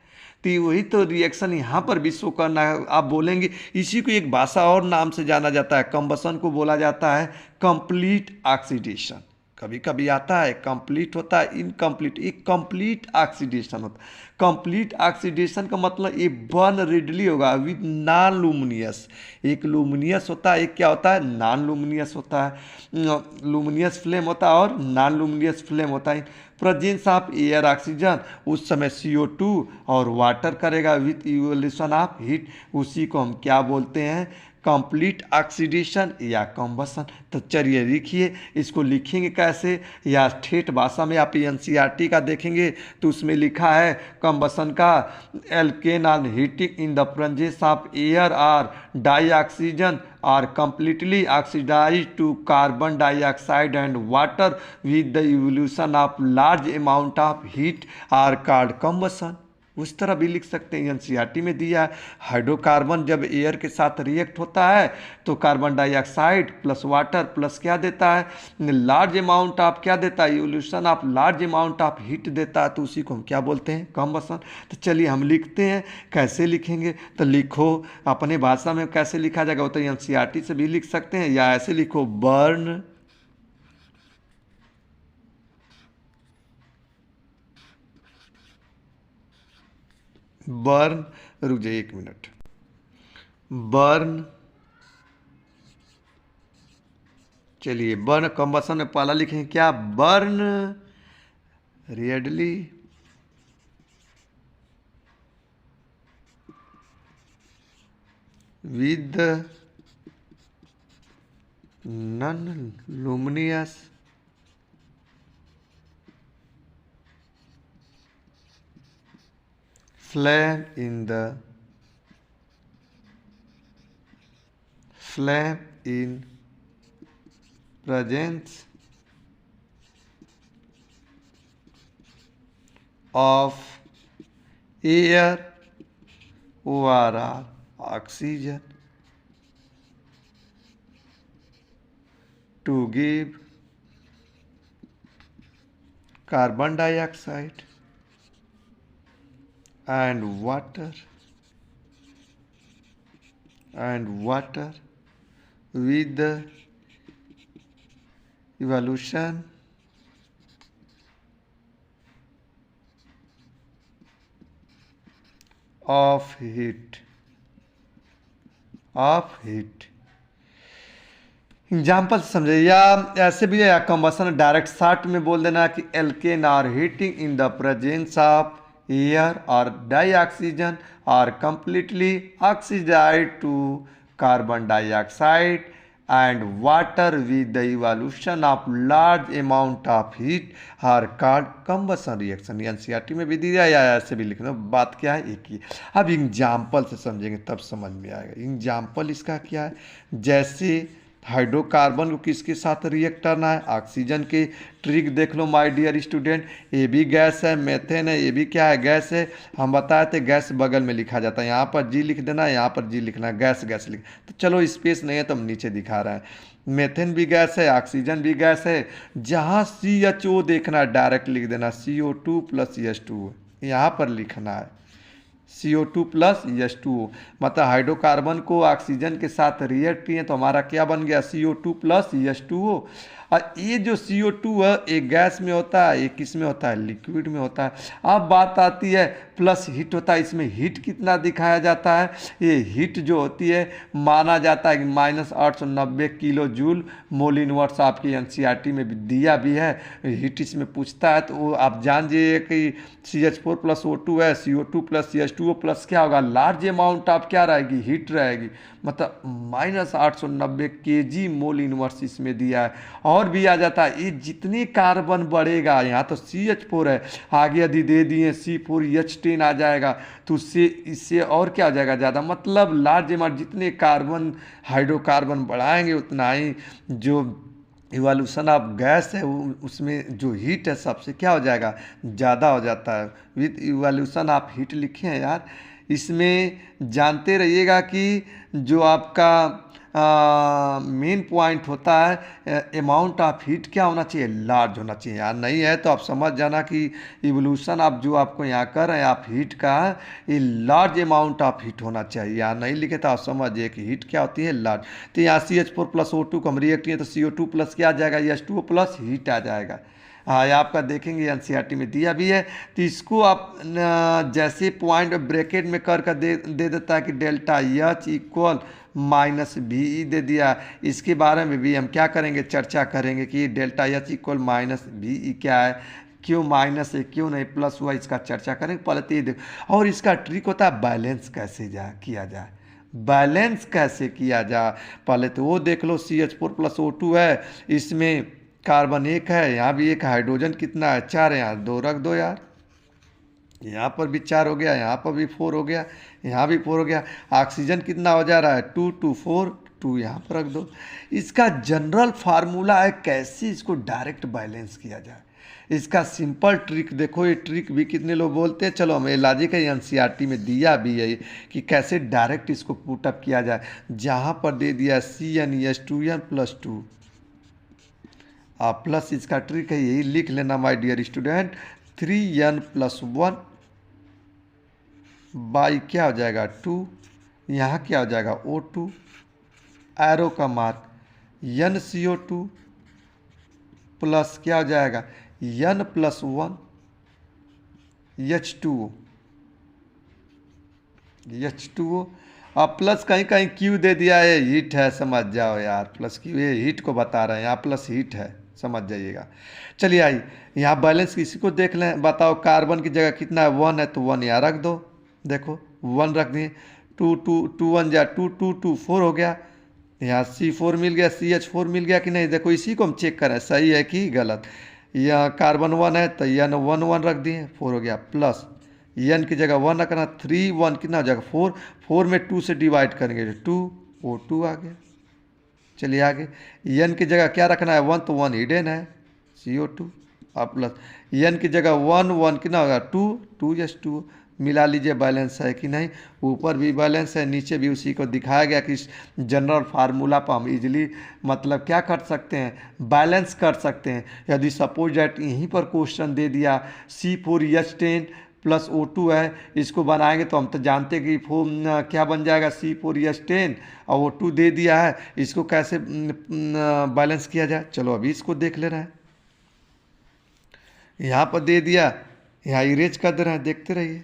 तो वही तो रिएक्शन यहाँ पर भी शो करना है। आप बोलेंगे इसी को एक भाषा और नाम से जाना जाता है, कंबसन को बोला जाता है कंप्लीट ऑक्सीडेशन। कभी कभी आता है कंप्लीट होता है इनकम्प्लीट, एक कंप्लीट ऑक्सीडेशन होता है। कंप्लीट ऑक्सीडेशन का मतलब ये बर्न रेडली होगा विद नॉन लूमिनियस। एक लूमिनियस होता है, एक क्या होता है, नॉन लूमिनियस होता है। लूमिनियस फ्लेम होता है और नॉन लूमिनियस फ्लेम होता है। प्रेजेंस ऑफ एयर ऑक्सीजन, उस समय CO2 और वाटर करेगा विथ इवोल्यूशन ऑफ हीट, उसी को हम क्या बोलते हैं, कंप्लीट ऑक्सीडेशन या कंबसन। तो चलिए लिखिए, इसको लिखेंगे कैसे, या ठेठ भाषा में आप NCERT का देखेंगे तो उसमें लिखा है कंबसन का, alkane are heating in the presence of air or dioxygen are completely oxidize to carbon dioxide and water with the evolution of large amount of heat are called combustion. उस तरह भी लिख सकते हैं, NCERT में दिया है। हाइड्रोकार्बन जब एयर के साथ रिएक्ट होता है तो carbon dioxide plus water plus क्या देता है, लार्ज अमाउंट ऑफ क्या देता है, evolution of large amount of heat देता है, तो उसी को हम क्या बोलते हैं, कंबसन। तो चलिए हम लिखते हैं, कैसे लिखेंगे, तो लिखो अपने भाषा में कैसे लिखा जाएगा, वो तो NCERT से भी लिख सकते हैं, या ऐसे लिखो बर्न बर्न, रुक जाइए 1 मिनट। बर्न, चलिए बर्न कम्बसन में पहला लिखेंगे क्या, burn readily with non-luminous flame in presence of air or oxygen to give carbon dioxide and water with the evolution of heat example से समझे, या ऐसे भी है, या कंबसन डायरेक्ट शॉर्ट में बोल देना कि alkane are heating in the presence of air और डाई ऑक्सीजन और completely oxidize to carbon dioxide and water with the evolution of large amount of heat are called combustion reaction. NCERT में भी दिया या ऐसे भी लिखना, बात क्या है एक ही। अब एग्जाम्पल से समझेंगे तब समझ में आएगा। एग्जाम्पल इसका क्या है, जैसे हाइड्रोकार्बन को किसके साथ रिएक्ट करना है, ऑक्सीजन की ट्रिक देख लो माय डियर स्टूडेंट। ये भी गैस है, मेथेन है, ये भी क्या है, गैस है। हम बताए थे गैस बगल में लिखा जाता है, यहाँ पर जी लिख देना, यहाँ पर जी लिखना, गैस गैस लिख। तो चलो स्पेस नहीं है तो हम नीचे दिखा रहे हैं। मेथेन भी गैस है, ऑक्सीजन भी गैस है। जहाँ CHO देखना है डायरेक्ट लिख देना, CO2 + H2O यहाँ पर लिखना है, CO2 + H2O। मतलब हाइड्रोकार्बन को ऑक्सीजन के साथ रिएक्ट किए तो हमारा क्या बन गया, CO2 + H2O। और ये जो CO2 है एक गैस में होता है, एक किस में होता है, लिक्विड में होता है। अब बात आती है प्लस हीट होता है, इसमें हीट कितना दिखाया जाता है, ये हीट जो होती है माना जाता है कि -890 किलो जूल मोल इनवर्स। आपकी एनसीईआरटी में दिया भी है, हीट इसमें पूछता है तो वो आप जान जाइए कि CH4 + O2 है, CO2 + H2O प्लस क्या होगा, लार्ज अमाउंट ऑफ क्या रहेगी, हीट रहेगी। मतलब -890 kg मोल इनवर्स इसमें दिया है। और भी आ जाता है, ये जितने कार्बन बढ़ेगा, यहाँ तो CH4 है, आगे यदि दे दिए C4H10 आ जाएगा तो इससे और क्या हो जाएगा ज़्यादा। मतलब लार्ज अमाउंट जितने कार्बन हाइड्रोकार्बन बढ़ाएंगे उतना ही जो इवोल्यूशन ऑफ गैस है उसमें जो हीट है सबसे क्या हो जाएगा, ज़्यादा हो जाता है। विद इवोल्यूशन ऑफ हीट लिखे हैं यार, इसमें जानते रहिएगा कि जो आपका मेन पॉइंट होता है अमाउंट ऑफ हीट क्या होना चाहिए, लार्ज होना चाहिए यार। नहीं है तो आप समझ जाना कि इवोल्यूशन आप जो आपको यहाँ कर रहे हैं आप हीट का, ये लार्ज अमाउंट ऑफ हीट होना चाहिए। यहाँ नहीं लिखे तो आप समझिए कि हीट क्या होती है, लार्ज। तो यहाँ CH4 + O2 को हम रिएक्ट किए तो CO2 + क्या आ जाएगा, H2O + हीट आ जाएगा। हाँ ये आपका देखेंगे एनसीईआरटी में दिया भी है। तो इसको आप जैसे पॉइंट ब्रैकेट में कर दे देता है कि डेल्टा H = -VE दे दिया। इसके बारे में भी हम क्या करेंगे, चर्चा करेंगे कि डेल्टा H = -VE क्या है, क्यों माइनस है, क्यों नहीं प्लस हुआ, इसका चर्चा करेंगे। पहले तो ये देखो, और इसका ट्रिक होता है बैलेंस कैसे किया जाए, बैलेंस कैसे किया जाए। पहले तो वो देख लो, CH4 + O2 है, इसमें कार्बन 1 है, यहाँ भी 1, हाइड्रोजन कितना है 4, यहाँ 2 रख दो यार, यहाँ पर भी 4 हो गया, यहाँ पर भी 4 हो गया, यहाँ भी 4 हो गया। ऑक्सीजन कितना हो जा रहा है 2 2 4 2, यहाँ पर रख दो। इसका जनरल फार्मूला है कैसे इसको डायरेक्ट बैलेंस किया जाए। इसका सिंपल ट्रिक देखो, ये ट्रिक भी कितने लोग बोलते हैं, चलो हमें लॉजिक है एनसीईआरटी में दिया भी है कि कैसे डायरेक्ट इसको पुटअप किया जाए। जहाँ पर दे दिया CnH2n + 2 प्लस इसका ट्रिक है यही लिख लेना my dear student, 3n + 1 by क्या हो जाएगा 2, यहाँ क्या हो जाएगा O2, एरो का मार्क NCO2 प्लस क्या हो जाएगा N + 1 H2O H2O। अब प्लस कहीं कहीं क्यू दे दिया है, हीट है, समझ जाओ यार, प्लस क्यू ये हीट को बता रहे हैं, यहाँ प्लस हीट है, समझ जाइएगा। चलिए आइए यहाँ बैलेंस किसी को देख लें, बताओ कार्बन की जगह कितना है, 1 है तो 1 यहाँ रख दो, देखो 1 रख दिए, 2 2 2 1 जा 2 2 2 4 हो गया, यहाँ C4 मिल गया, CH4 मिल गया कि नहीं, देखो इसी को हम चेक करें सही है कि गलत। यहाँ कार्बन 1 है तो यन 1 1 रख दिए, 4 हो गया, प्लस यन की जगह 1 रखना, 3 1 कितना हो जाएगा 4, 4 में 2 से डिवाइड करेंगे तो 2, O2 आ गया। चलिए आगे, यन की जगह क्या रखना है 1, तो 1 हिडन है CO2, अब प्लस यन की जगह 1 1 कितना होगा 2 2 जस 2, मिला लीजिए बैलेंस है कि नहीं, ऊपर भी बैलेंस है, नीचे भी उसी को दिखाया गया कि जनरल फार्मूला पर हम इजीली मतलब क्या कर सकते हैं, बैलेंस कर सकते हैं। यदि सपोज डैट यहीं पर क्वेश्चन दे दिया C4H10 प्लस O2 है, इसको बनाएंगे तो हम तो जानते कि क्या बन जाएगा C4H10, और O2 दे दिया है, इसको कैसे बैलेंस किया जाए, चलो अभी इसको देख ले रहे हैं। यहाँ पर दे दिया, यहाँ इरेज कर दे रहे हैं, देखते रहिए।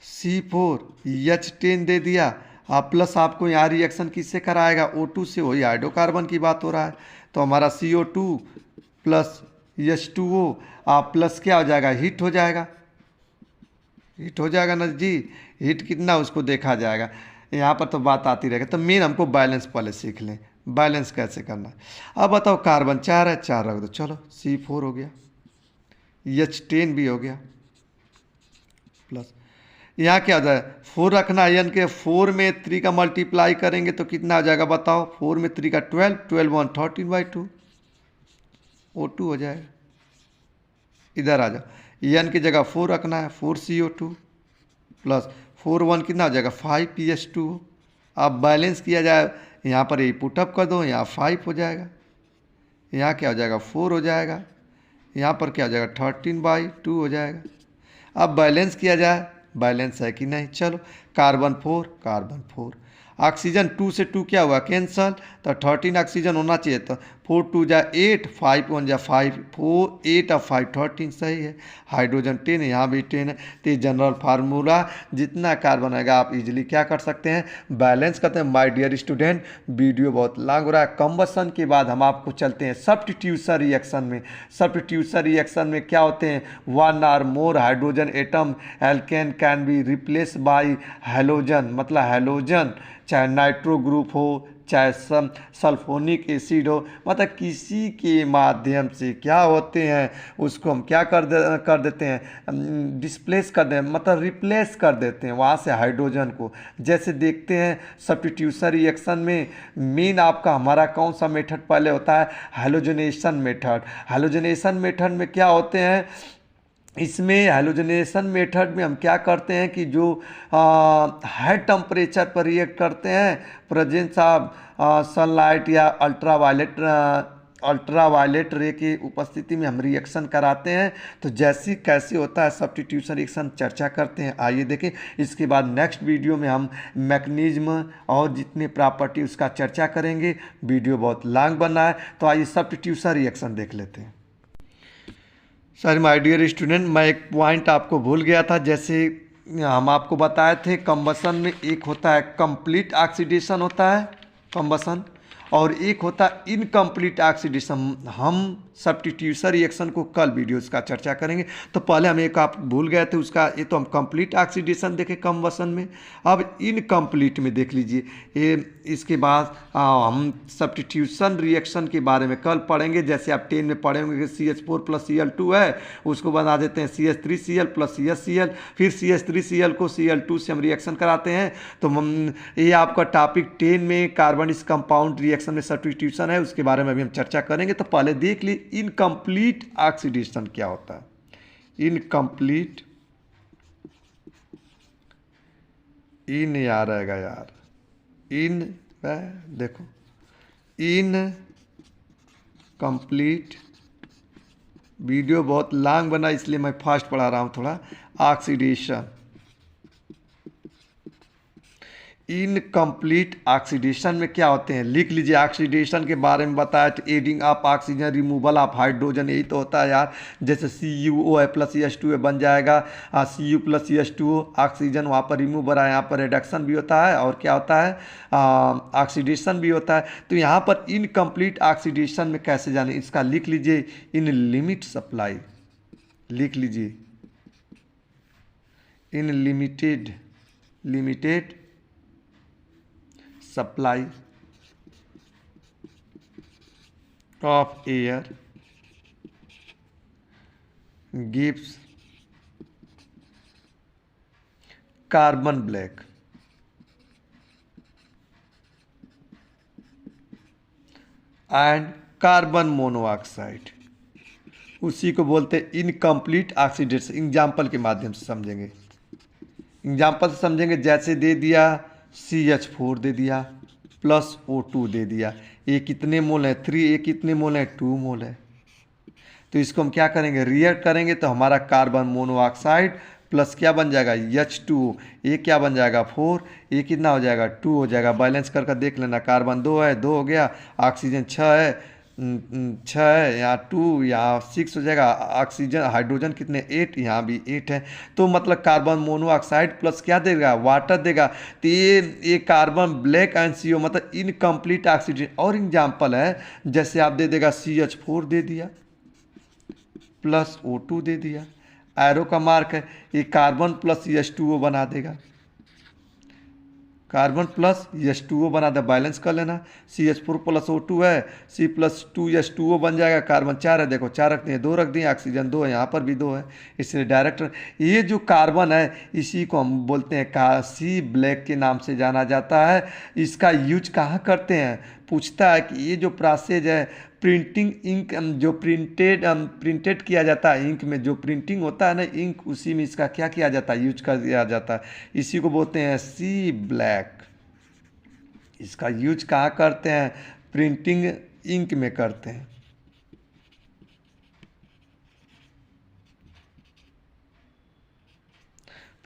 C4H10 दे दिया, आप प्लस आपको यहाँ रिएक्शन किससे कराएगा, O2 से, वही हाइड्रोकार्बन की बात हो रहा है, तो हमारा CO2 प्लस H2O आप प्लस क्या हो जाएगा, हीट हो जाएगा, हीट हो जाएगा ना जी, हीट कितना उसको देखा जाएगा। यहाँ पर तो बात आती रहेगी, तो मेन हमको बैलेंस पहले सीख लें, बैलेंस कैसे करना है। अब बताओ कार्बन 4 है, 4 रख दो, चलो C4 हो गया, H10 भी हो गया, प्लस यहाँ क्या हो जाएगा 4 रखना है, यानी कि 4 में 3 का मल्टीप्लाई करेंगे तो कितना आ जाएगा बताओ, 4 में 3 का 12, 12 1 13/2, O2 हो जाएगा। इधर आ जाओ, एन की जगह 4 रखना है, 4CO2 प्लस 4 1 कितना हो जाएगा 5PS2। अब बैलेंस किया जाए, यहाँ पर ये पुटअप कर दो, यहाँ 5 हो जाएगा, यहाँ क्या हो जाएगा 4 हो जाएगा, यहाँ पर क्या हो जाएगा 13/2 हो जाएगा। अब बैलेंस किया जाए, बैलेंस है कि नहीं, चलो कार्बन 4 कार्बन 4, ऑक्सीजन 2 से 2 क्या हुआ कैंसल, तो 13 ऑक्सीजन होना चाहिए, तो 4 2 जा 8, 5 1 जा 5, 4 8 और 5 13 सही है। हाइड्रोजन 10 है, यहाँ भी 10 है, तो ये जनरल फार्मूला जितना कार्बन आएगा आप इजीली क्या कर सकते हैं, बैलेंस करते हैं। माय डियर स्टूडेंट, वीडियो बहुत लंग हो रहा है, कंबसन के बाद हम आपको चलते हैं सब्स्टिट्यूशन रिएक्शन में। सब्स्टिट्यूशन रिएक्शन में क्या होते हैं, 1 or more hydrogen atom alkane can be replace by halogen, मतलब हेलोजन चाहे नाइट्रो ग्रुप हो चाहे सल्फोनिक एसिड हो, मतलब किसी के माध्यम से क्या होते हैं उसको हम क्या कर देते हैं, डिस्प्लेस कर दें, मतलब रिप्लेस कर देते हैं वहाँ से हाइड्रोजन को। जैसे देखते हैं सब्स्टिट्यूशन रिएक्शन में मेन आपका हमारा कौन सा मेथड पहले होता है, हैलोजनेशन मेथड। हैलोजनेशन मेथड में क्या होते हैं, इसमें हैलोजनेशन मेथड में हम क्या करते हैं कि जो हाई टेम्परेचर पर रिएक्ट करते हैं, प्रेजेंस ऑफ सनलाइट या अल्ट्रावायलेट रे की उपस्थिति में हम रिएक्शन कराते हैं। तो जैसी कैसे होता है सब्स्टिट्यूशन रिएक्शन चर्चा करते हैं, आइए देखें। इसके बाद नेक्स्ट वीडियो में हम मैकेनिज्म और जितने प्रॉपर्टी उसका चर्चा करेंगे। वीडियो बहुत लॉन्ग बना है, तो आइए सब्स्टिट्यूशन रिएक्शन देख लेते हैं। सर माय डियर स्टूडेंट, मैं एक पॉइंट आपको भूल गया था। जैसे हम आपको बताए थे कंबसन में एक होता है कंप्लीट ऑक्सीडेशन होता है कंबसन, और एक होता है इनकम्प्लीट ऑक्सीडेशन। हम सब्स्टिट्यूशन रिएक्शन को कल वीडियोस का चर्चा करेंगे। तो पहले हम एक आप भूल गए थे उसका, ये तो हम कंप्लीट ऑक्सीडेशन देखे कंबसन में। अब इनकम्प्लीट में देख लीजिए ये, इसके बाद हम सब्स्टिट्यूशन रिएक्शन के बारे में कल पढ़ेंगे। जैसे आप 10 में पढ़े होंगे कि CH4 + Cl2 है, उसको बना देते हैं CH3Cl + CHCl, फिर CH3Cl को Cl2 से हम रिएक्शन कराते हैं। तो हम ये आपका टॉपिक 10 में कार्बनिक कंपाउंड रिएक्शन में सब्स्टिट्यूशन है, उसके बारे में भी हम चर्चा करेंगे। तो पहले देख ली इनकम्प्लीट ऑक्सीडेशन क्या होता है। इनकम्प्लीट, इन यार रहेगा यार, इन देखो इनकम्प्लीट, वीडियो बहुत लॉन्ग बना इसलिए मैं फास्ट पढ़ा रहा हूँ थोड़ा। ऑक्सीडेशन, इनकम्प्लीट ऑक्सीडेशन में क्या होते हैं, लिख लीजिए। ऑक्सीडेशन के बारे में बताया तो adding of oxygen, removal of hydrogen, यही तो होता है यार। जैसे CuO प्लस H2 बन जाएगा, Cu प्लस H2O, ऑक्सीजन वहाँ पर रिमूवर है, यहाँ पर रिडक्शन भी होता है और क्या होता है, ऑक्सीडेशन भी होता है। तो यहाँ पर इनकम्प्लीट ऑक्सीडेशन में कैसे जाने, इसका लिख लीजिए, इन लिमिट सप्लाई, लिख लीजिए, in limited supply of air gives carbon black and carbon monoxide, उसी को बोलते हैं इनकम्प्लीट ऑक्सीडेशन। एग्जाम्पल के माध्यम से समझेंगे, एग्जाम्पल से समझेंगे। जैसे दे दिया CH4 दे दिया प्लस O2 दे दिया, ये कितने मोल है 3, ये कितने मोल है 2 मोल है। तो इसको हम क्या करेंगे, रिएक्ट करेंगे तो हमारा कार्बन मोनोऑक्साइड प्लस क्या बन जाएगा H2O, ये क्या बन जाएगा 4, ये कितना हो जाएगा 2 हो जाएगा। बैलेंस करके देख लेना, कार्बन 2 है 2 हो गया, ऑक्सीजन 6 है 6 है, यहाँ 2 यहाँ 6 हो जाएगा। ऑक्सीजन हाइड्रोजन कितने 8, यहाँ भी 8 है। तो मतलब कार्बन मोनोऑक्साइड प्लस क्या देगा, वाटर देगा। तो ये कार्बन ब्लैक एंड CO मतलब इनकम्प्लीट ऑक्सीजन। और एग्जाम्पल है, जैसे आप दे देगा CH4 दे दिया प्लस O2 दे दिया, एरो का मार्क है, ये कार्बन प्लस H2O बना देगा, कार्बन प्लस H2O बना दे। बैलेंस कर लेना, CH4 प्लस O2 है, C प्लस 2H2O बन जाएगा। कार्बन 4 है, देखो 4 रखते हैं, 2 रख दिए, ऑक्सीजन 2 है, यहाँ पर भी 2 है, इसलिए डायरेक्ट। ये जो कार्बन है इसी को हम बोलते हैं सी ब्लैक के नाम से जाना जाता है। इसका यूज कहाँ करते हैं, पूछता है कि ये जो प्रोसेस है प्रिंटिंग इंक, जो प्रिंटेड किया जाता है, इंक में जो प्रिंटिंग होता है ना इंक, उसी में इसका क्या किया जाता है, यूज कर दिया जाता है। इसी को बोलते हैं सी ब्लैक। इसका यूज कहाँ करते हैं, प्रिंटिंग इंक में करते हैं।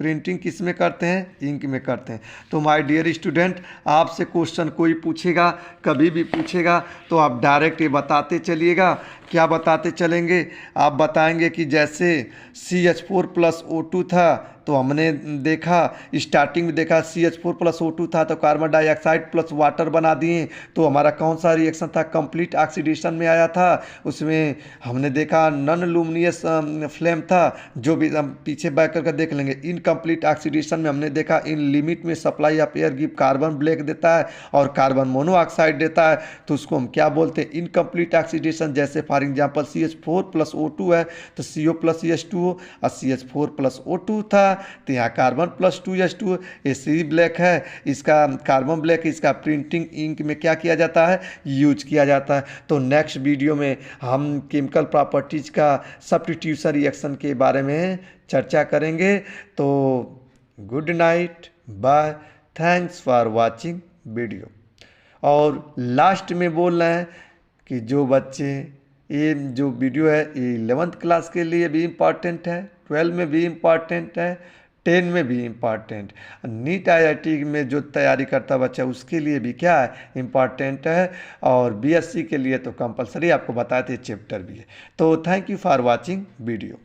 प्रिंटिंग किस में करते हैं, इंक में करते हैं। तो माय डियर स्टूडेंट, आपसे क्वेश्चन कोई पूछेगा, कभी भी पूछेगा, तो आप डायरेक्ट ये बताते चलिएगा। क्या बताते चलेंगे, आप बताएंगे कि जैसे CH4 प्लस O2 था, तो हमने देखा स्टार्टिंग में देखा CH4 प्लस O2 था, तो कार्बन डाइऑक्साइड प्लस वाटर बना दिए, तो हमारा कौन सा रिएक्शन था, कंप्लीट ऑक्सीडेशन में आया था। उसमें हमने देखा नॉन लुमिनियस फ्लेम था, जो भी हम पीछे बैक करके देख लेंगे। इनकम्प्लीट ऑक्सीडेशन में हमने देखा इन लिमिट में supply of air give carbon black देता है और कार्बन मोनोऑक्साइड देता है, तो उसको हम क्या बोलते हैं, इनकम्प्लीट ऑक्सीडेशन। जैसे for example CH4 plus O2 है, तो CO प्लस H2O, और CH4 प्लस O2 था, तो यहाँ कार्बन प्लस 2H2, ये सी ब्लैक है, इसका कार्बन ब्लैक, इसका प्रिंटिंग इंक में क्या किया जाता है, यूज किया जाता है। तो नेक्स्ट वीडियो में हम केमिकल प्रॉपर्टीज का सब्स्टिट्यूशन रिएक्शन के बारे में चर्चा करेंगे। तो good night, bye, thanks for watching video. और लास्ट में बोल रहे हैं कि जो बच्चे, ये जो वीडियो है ये 11th क्लास के लिए भी इम्पॉर्टेंट है, 12 में भी इम्पॉर्टेंट है, 10 में भी इम्पॉर्टेंट, नीट IIT में जो तैयारी करता बच्चा उसके लिए भी क्या है, इम्पॉर्टेंट है। और BSc के लिए तो कंपलसरी आपको बताते चैप्टर भी है। तो thank you for watching video.